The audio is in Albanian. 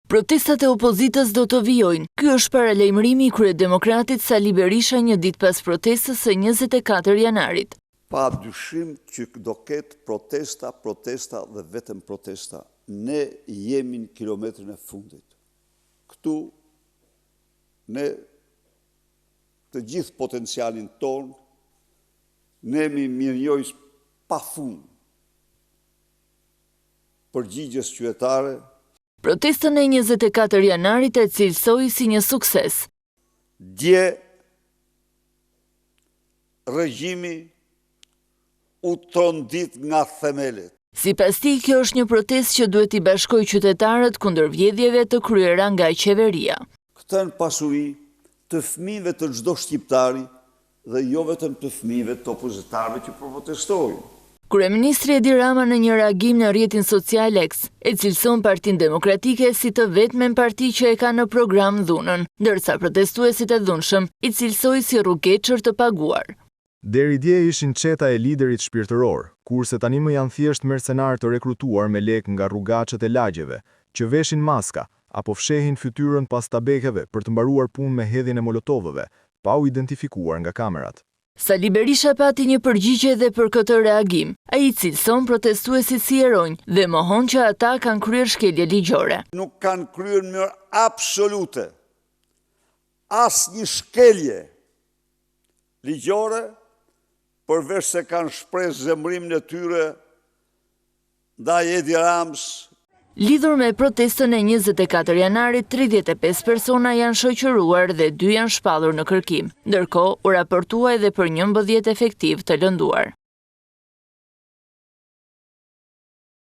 Protestat e opozitës do të vijojnë. Ky është paralajmërimi i kryedemokratit Sali Berisha një ditë pas protestës së 24 janarit. Pa dyshim që do ketë protesta dhe vetëm protesta. Ne jemi në kilometrin e fundit. Këtu ne të gjithë potencialin tonë, ne mi mirënjohës pa fund përgjigjes qytetare. Protestën e 24 janarit e cilësoi si një sukses. Dje, regjimi u trondit nga themelet. Sipas tij, kjo është një protestë që duhet i bashkojë qytetarët kundër vjedhjeve të kryera nga qeveria. Këtë janë pasuri të fëmijëve të çdo shqiptari dhe jo vetëm të fëmijëve të opozitarëve që protestojnë. Kryeministri Edi Rama në një reagim në rrjetin social X e cilëson Partinë Demokratike si të vetmen parti që e ka në program dhunën, ndërsa protestuesit e dhunshëm i cilësoi si rrugeçër të paguar. Deri dje ishin çeta e liderit shpirtëror, kurse tani më janë thjesht mercenarë të rekrutuar me lekë nga rrugaçët e lagjeve, që veshin maska apo fshehin fytyrën pas tabekeve për të mbaruar punë me hedhjen e molotovëve, pa u identifikuar nga kamerat. Sali Berisha pati një përgjigje edhe për këtë reagim. Ai cilëson protestuesit si heronj dhe mohon që ata kanë kryer shkelje ligjore. Nuk kanë kryer në mënyrë absolute asnjë shkelje ligjore, përveç se kanë shpresë zemrimin e tyre ndaj Edi Ramës. Lidhur me protestën e 24 janarit, 35 persona janë shoqëruar dhe 2 janë shpallur në kërkim. Ndërkohë, u raportua edhe për 11 efektiv të lënduar.